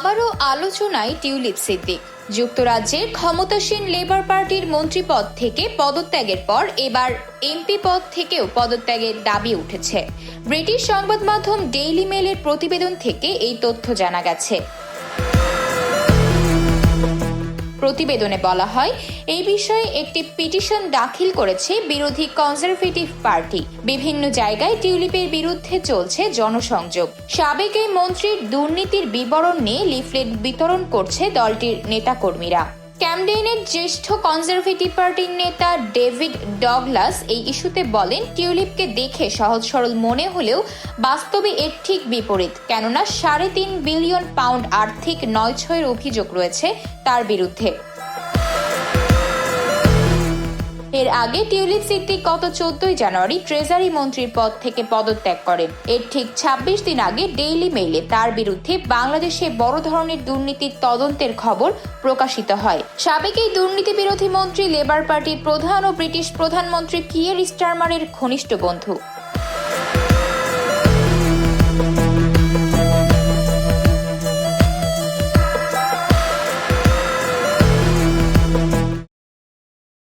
আবারও আলোচনায় টিউলিপ সিদ্দিক। যুক্তরাজ্যের ক্ষমতাসীন লেবার পার্টির মন্ত্রীপদ থেকে পদত্যাগের পর এবার এমপি পদ থেকেও পদত্যাগের দাবি উঠেছে। ব্রিটিশ সংবাদ মাধ্যম ডেইলি মেইলের প্রতিবেদন থেকে এই তথ্য জানা গেছে। প্রতিবেদনে বলা হয়, এই বিষয়ে একটি পিটিশন দাখিল করেছে বিরোধী কনজারভেটিভ পার্টি। বিভিন্ন জায়গায় টিউলিপের বিরুদ্ধে চলছে জনসংযোগ। সাবেক এই মন্ত্রীর দুর্নীতির বিবরণ নিয়ে লিফলেট বিতরণ করছে দলটির নেতাকর্মীরা। ক্যামডেনের জ্যেষ্ঠ কনজারভেটিভ পার্টির নেতা ডেভিড ডগলাস এই ইস্যুতে বলেন, টিউলিপকে দেখে সহজ সরল মনে হলেও বাস্তবে এর ঠিক বিপরীত, কেননা ৩.৫ বিলিয়ন পাউন্ড আর্থিক নয়ছয়ের অভিযোগ রয়েছে তার বিরুদ্ধে। এর আগে টিউলিপ সিদ্দিক গত ১৪ জানুয়ারি ট্রেজারি মন্ত্রীর পদ থেকে পদত্যাগ করেন। এর ঠিক ২৬ দিন আগে ডেইলি মেইলে তার বিরুদ্ধে বাংলাদেশে বড় ধরনের দুর্নীতির তদন্তের খবর প্রকাশিত হয়। সাবেক এই দুর্নীতি বিরোধী মন্ত্রী লেবার পার্টির প্রধান ও ব্রিটিশ প্রধানমন্ত্রী কিয়ার স্টারমারের ঘনিষ্ঠ বন্ধু।